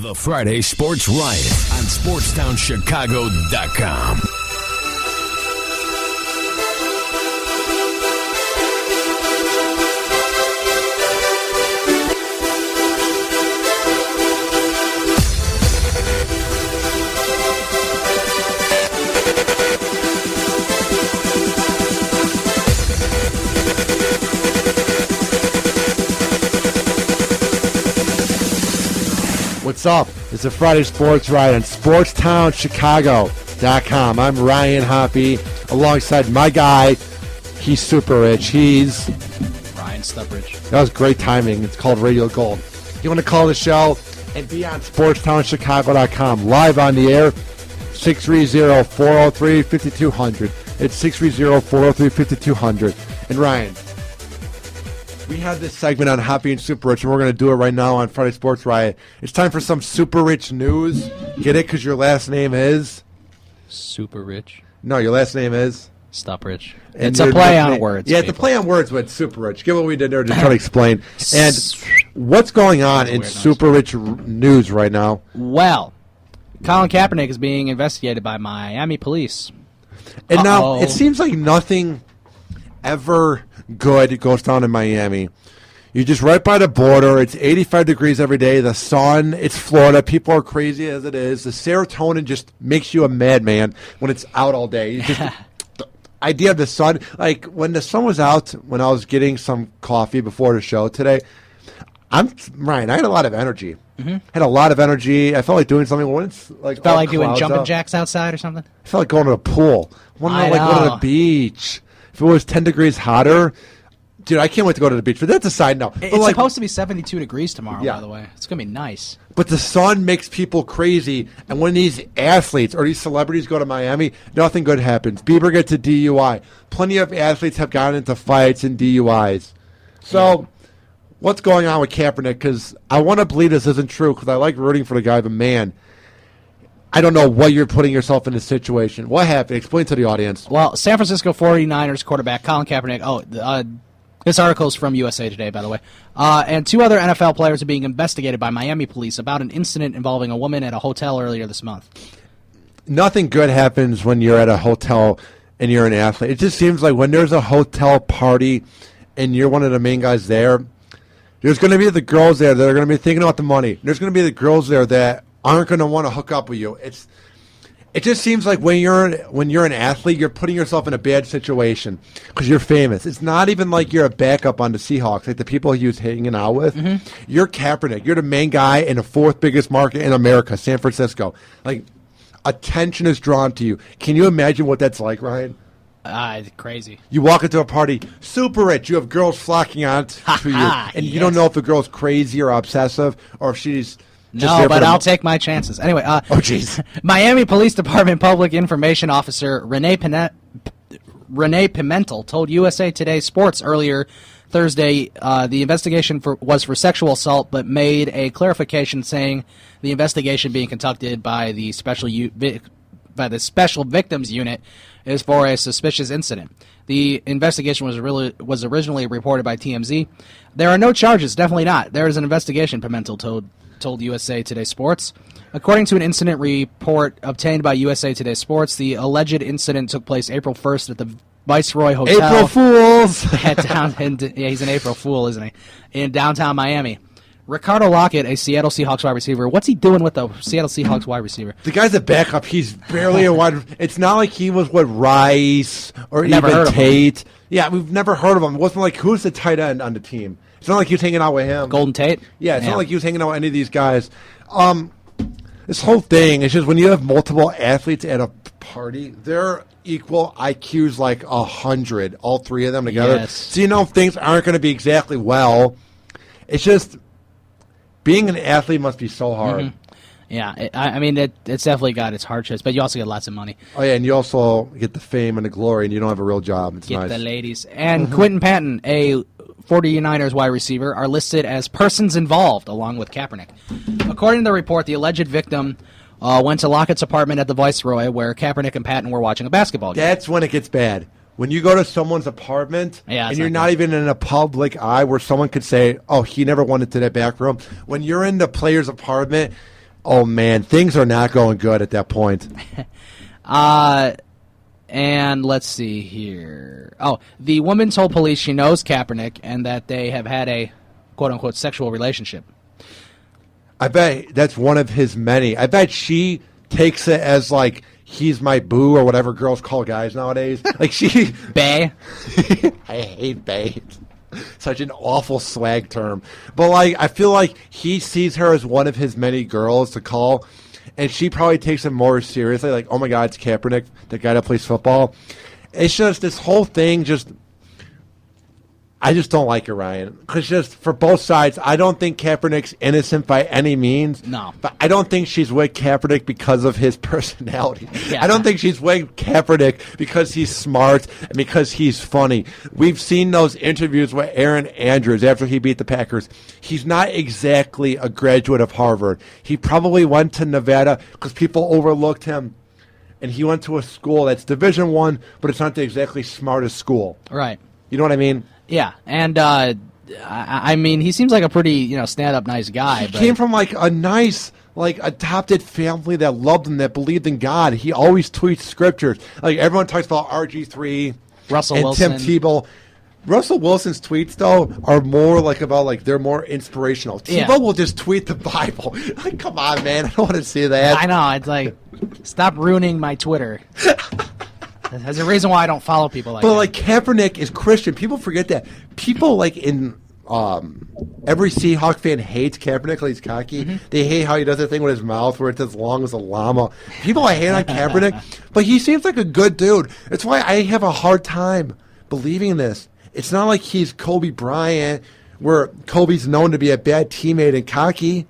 The Friday Sports Riot on SportsTownChicago.com. What's up? It's the Friday Sports Riot on SportsTownChicago.com. I'm Ryan Hoppe alongside my guy. He's super rich. He's Ryan Stuprich. That was great timing. It's called Radio Gold. You want to call the show and be on SportsTownChicago.com live on the air, 630-403-5200. It's 630-403-5200. And Ryan, we have this segment on Hoppe and Super Rich, and we're going to do it right now on Friday Sports Riot. It's time for some Super Rich news. Get it? Because your last name is? Super Rich. No, your last name is? Stuprich. It's a play on words. Yeah, it's a play on words with Super Rich. Get what we did there to try to explain. And what's going on in Super Rich news right now? Well, Colin Kaepernick is being investigated by Miami police. And now it seems like nothing ever good goes down in Miami. You're just right by the border. It's 85 degrees every day. The sun, it's Florida. People are crazy as it is. The serotonin just makes you a madman when it's out all day. The idea of the sun, like when the sun was out, when I was getting some coffee before the show today, Ryan, I had a lot of energy. Mm-hmm. Had a lot of energy. I felt like doing something when it's like felt like doing jumping jacks outside or something. I felt like going to the pool. I wanted to go to the beach. If it was 10 degrees hotter, dude, I can't wait to go to the beach. But that's a side note. It's supposed to be 72 degrees tomorrow, by the way. It's going to be nice. But the sun makes people crazy. And when these athletes or these celebrities go to Miami, nothing good happens. Bieber gets a DUI. Plenty of athletes have gotten into fights and DUIs. So what's going on with Kaepernick? Because I want to believe this isn't true because I like rooting for the guy, but man, I don't know what you're putting yourself in this situation. What happened? Explain to the audience. Well, San Francisco 49ers quarterback Colin Kaepernick. This article is from USA Today, by the way. And two other NFL players are being investigated by Miami police about an incident involving a woman at a hotel earlier this month. Nothing good happens when you're at a hotel and you're an athlete. It just seems like when there's a hotel party and you're one of the main guys there, there's going to be the girls there that are going to be thinking about the money. There's going to be the girls there that aren't going to want to hook up with you. It just seems like when you're an athlete, you're putting yourself in a bad situation because you're famous. It's not even like you're a backup on the Seahawks, like the people he was hanging out with. Mm-hmm. You're Kaepernick. You're the main guy in the fourth biggest market in America, San Francisco. Like, attention is drawn to you. Can you imagine what that's like, Ryan? Crazy. You walk into a party, super rich. You have girls flocking on to you, and you don't know if the girl's crazy or obsessive or if she's. No, but I'll take my chances. Anyway, jeez. Miami Police Department Public Information Officer Renee Pimentel told USA Today Sports earlier Thursday the investigation was for sexual assault, but made a clarification saying the investigation being conducted by the Special Victims Unit is for a suspicious incident. The investigation was originally reported by TMZ. There are no charges, definitely not. There is an investigation, Pimentel told USA Today Sports. According to an incident report obtained by USA Today Sports, the alleged incident took place April 1st at the Viceroy Hotel. April Fools! He's an April Fool, isn't he? In downtown Miami. Ricardo Lockett, a Seattle Seahawks wide receiver. What's he doing with the Seattle Seahawks wide receiver? The guy's a backup. He's barely a wide. It's not like he was with Rice or even Tate. Yeah, we've never heard of him. It wasn't like, who's the tight end on the team? It's not like he was hanging out with him. Golden Tate? Yeah, it's not like he was hanging out with any of these guys. This whole thing, it's just when you have multiple athletes at a party, they're equal IQs like 100, all three of them together. Yes. So things aren't going to be exactly well. It's just being an athlete must be so hard. Mm-hmm. Yeah, it's definitely got its hardships, but you also get lots of money. Oh, yeah, and you also get the fame and the glory, and you don't have a real job. It's nice. Get the ladies. And Quentin Patton, a 49ers wide receiver, are listed as persons involved, along with Kaepernick. According to the report, the alleged victim went to Lockett's apartment at the Viceroy, where Kaepernick and Patton were watching a basketball game. That's when it gets bad. When you go to someone's apartment and you're not even in a public eye where someone could say, oh, he never went into that back room. When you're in the player's apartment, Oh, man, things are not going good at that point. And let's see here. Oh, the woman told police she knows Kaepernick and that they have had a quote-unquote sexual relationship. I bet that's one of his many. I bet she takes it as, like, he's my boo or whatever girls call guys nowadays. Like, she... Bae? I hate bae. Such an awful swag term. But, like, I feel like he sees her as one of his many girls to call, and she probably takes it more seriously. Like, oh, my God, it's Kaepernick, the guy that plays football. It's just this whole thing just... I just don't like it, Ryan. Because just for both sides, I don't think Kaepernick's innocent by any means. No. But I don't think she's with Kaepernick because of his personality. Yeah. I don't think she's with Kaepernick because he's smart and because he's funny. We've seen those interviews with Aaron Andrews after he beat the Packers. He's not exactly a graduate of Harvard. He probably went to Nevada because people overlooked him. And he went to a school that's Division I, but it's not the exactly smartest school. Right. You know what I mean? Yeah, and I mean, he seems like a pretty, stand-up nice guy. He came from, like, a nice, like, adopted family that loved him, that believed in God. He always tweets scriptures. Like, everyone talks about RG3 Russell and Wilson. Tim Tebow. Russell Wilson's tweets, though, are more, like, about, like, they're more inspirational. Yeah. Tebow will just tweet the Bible. Like, come on, man. I don't want to see that. I know. It's like, stop ruining my Twitter. There's a reason why I don't follow people like that. But, like, Kaepernick is Christian. People forget that. People, like, in every Seahawk fan hates Kaepernick like he's cocky. Mm-hmm. They hate how he does that thing with his mouth where it's as long as a llama. People hate on Kaepernick, but he seems like a good dude. That's why I have a hard time believing this. It's not like he's Kobe Bryant, where Kobe's known to be a bad teammate and cocky.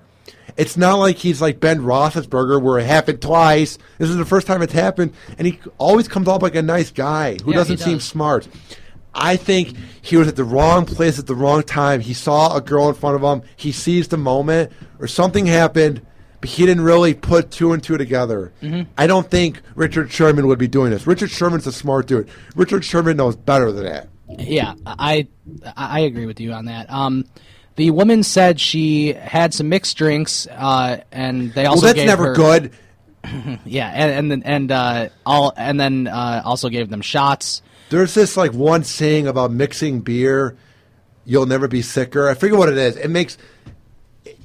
It's not like he's like Ben Roethlisberger, where it happened twice. This is the first time it's happened, and he always comes off like a nice guy who doesn't seem smart. I think he was at the wrong place at the wrong time. He saw a girl in front of him. He seized the moment, or something happened, but he didn't really put two and two together. Mm-hmm. I don't think Richard Sherman would be doing this. Richard Sherman's a smart dude. Richard Sherman knows better than that. Yeah, I agree with you on that. The woman said she had some mixed drinks, and they also that's never good. Yeah, and then also gave them shots. There's this like one saying about mixing beer, you'll never be sicker. I forget what it is.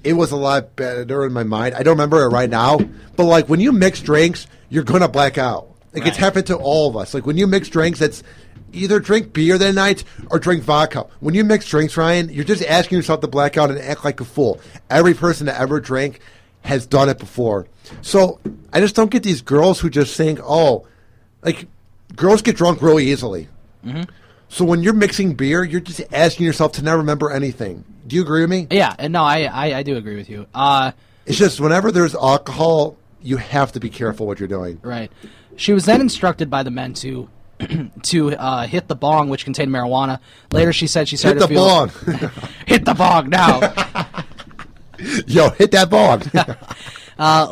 It was a lot better in my mind. I don't remember it right now, but like when you mix drinks, you're gonna black out. Like It's happened to all of us. Like when you mix drinks, it's either drink beer that night or drink vodka. When you mix drinks, Ryan, you're just asking yourself to black out and act like a fool. Every person that ever drank has done it before. So I just don't get these girls who just think, girls get drunk really easily. Mm-hmm. So when you're mixing beer, you're just asking yourself to not remember anything. Do you agree with me? Yeah, and no, I do agree with you. It's just whenever there's alcohol, you have to be careful what you're doing. Right. She was then instructed by the men to hit the bong, which contained marijuana. Later, she said she started to feel... Hit the bong! Hit the bong now! Yo, hit that bong!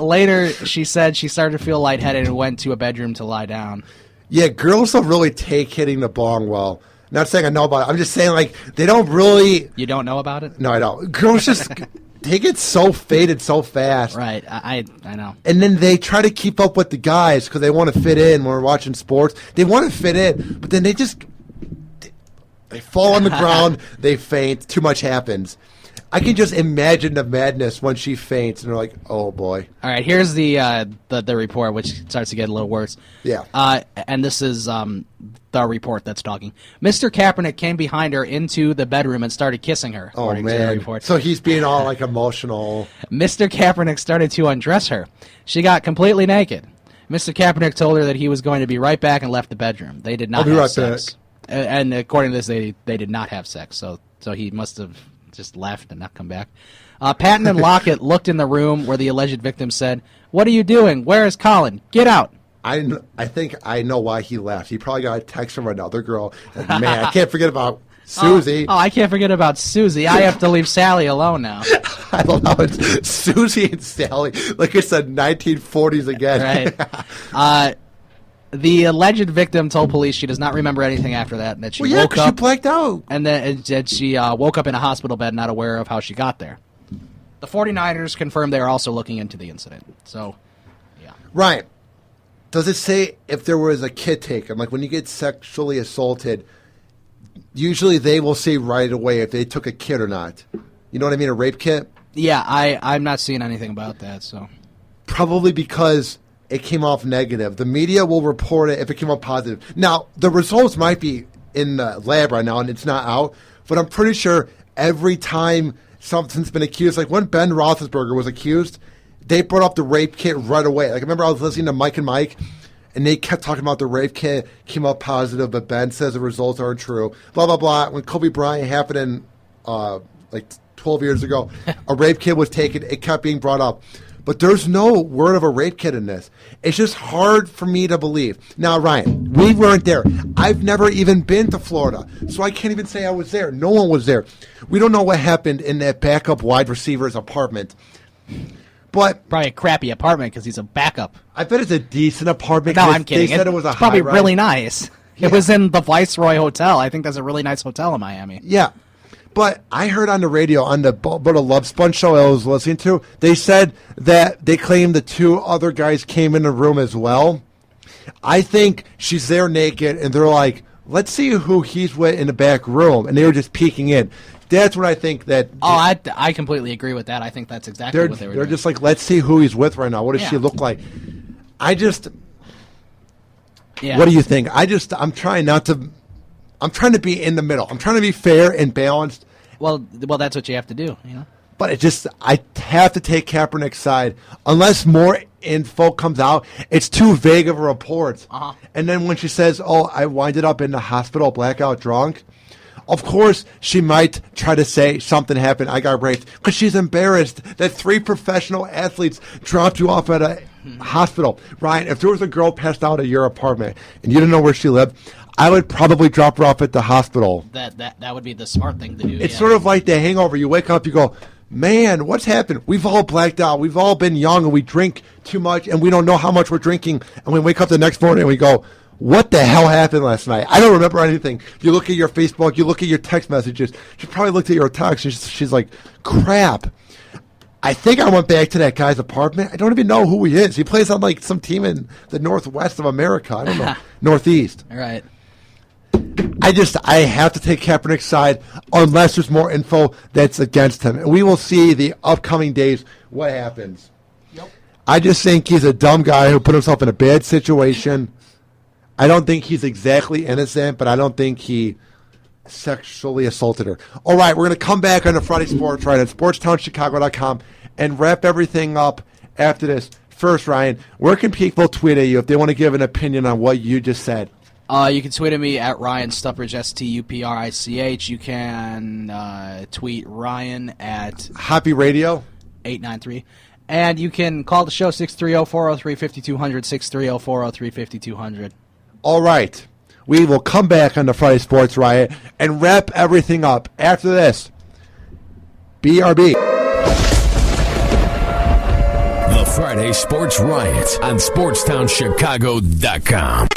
Later, she said she started to feel lightheaded and went to a bedroom to lie down. Yeah, girls don't really take hitting the bong well. Not saying I know about it. I'm just saying, like, they don't really... You don't know about it? No, I don't. Girls just... They get so faded so fast. Right, I know. And then they try to keep up with the guys because they want to fit in when we're watching sports. They want to fit in, but then they fall on the ground, they faint, too much happens. I can just imagine the madness when she faints, and they're like, oh, boy. All right, here's the report, which starts to get a little worse. Yeah. And this is the report that's talking. Mr. Kaepernick came behind her into the bedroom and started kissing her, according to the report. So he's being all, like, emotional. Mr. Kaepernick started to undress her. She got completely naked. Mr. Kaepernick told her that he was going to be right back and left the bedroom. They did not have sex. And according to this, they did not have sex, so he must have just left and not come back. Patton and Lockett looked in the room where the alleged victim said, "What are you doing? Where is Colin? Get out." I think I know why he left. He probably got a text from another girl. Like, man, I can't forget about Susie. Oh, I can't forget about Susie. I have to leave Sally alone now. I love how it's Susie and Sally. Like it's the 1940s again. Right. The alleged victim told police she does not remember anything after that, and that she woke up. She blacked out. And that she woke up in a hospital bed, not aware of how she got there. The 49ers confirmed they are also looking into the incident. So, yeah. Ryan, does it say if there was a kit taken? Like when you get sexually assaulted, usually they will say right away if they took a kit or not. You know what I mean? A rape kit? Yeah, I'm not seeing anything about that. So probably because it came off negative. The media will report it if it came off positive. Now, the results might be in the lab right now and it's not out, but I'm pretty sure every time something's been accused, like when Ben Roethlisberger was accused, they brought up the rape kit right away. Like I remember I was listening to Mike and Mike, and they kept talking about the rape kit, came up positive, but Ben says the results aren't true. Blah, blah, blah. When Kobe Bryant happened in like 12 years ago, a rape kit was taken. It kept being brought up. But there's no word of a rape kit in this. It's just hard for me to believe. Now, Ryan, we weren't there. I've never even been to Florida, so I can't even say I was there. No one was there. We don't know what happened in that backup wide receiver's apartment. But probably a crappy apartment because he's a backup. I bet it's a decent apartment. No, I'm kidding. They said it was a probably high-rise. really nice. Yeah. It was in the Viceroy Hotel. I think that's a really nice hotel in Miami. Yeah. But I heard on the radio, on the Bubba Love Sponge show I was listening to, they said that they claimed the two other guys came in the room as well. I think she's there naked, and they're like, let's see who he's with in the back room. And they were just peeking in. That's what I think that... Oh, I completely agree with that. I think that's exactly what they were doing. They're just like, let's see who he's with right now. What does she look like? Yeah. What do you think? I'm trying to be in the middle. I'm trying to be fair and balanced. Well, that's what you have to do, you know. But I have to take Kaepernick's side unless more info comes out. It's too vague of a report. Uh-huh. And then when she says, "Oh, I winded up in the hospital, blackout drunk," of course she might try to say something happened. I got raped because she's embarrassed that 3 professional athletes dropped you off at a hospital. Ryan, if there was a girl passed out at your apartment and you didn't know where she lived, I would probably drop her off at the hospital. That would be the smart thing to do. It's sort of like the hangover. You wake up, you go, man, what's happened? We've all blacked out. We've all been young and we drink too much and we don't know how much we're drinking. And we wake up the next morning and we go, what the hell happened last night? I don't remember anything. You look at your Facebook, you look at your text messages. She probably looked at your text. She's like, crap. I think I went back to that guy's apartment. I don't even know who he is. He plays on like some team in the Northwest of America. I don't know. Northeast. All right. I have to take Kaepernick's side unless there's more info that's against him. And we will see the upcoming days what happens. Yep. I just think he's a dumb guy who put himself in a bad situation. I don't think he's exactly innocent, but I don't think he sexually assaulted her. All right, we're going to come back on the Friday Sports Riot at SportsTownChicago.com and wrap everything up after this. First, Ryan, where can people tweet at you if they want to give an opinion on what you just said? You can tweet at me at Ryan Stuprich, Stuprich. You can tweet Ryan at Hoppe Radio 893. And you can call the show 630-403-5200, 630-403-5200. All right. We will come back on the Friday Sports Riot and wrap everything up after this. BRB. The Friday Sports Riot on SportsTownChicago.com.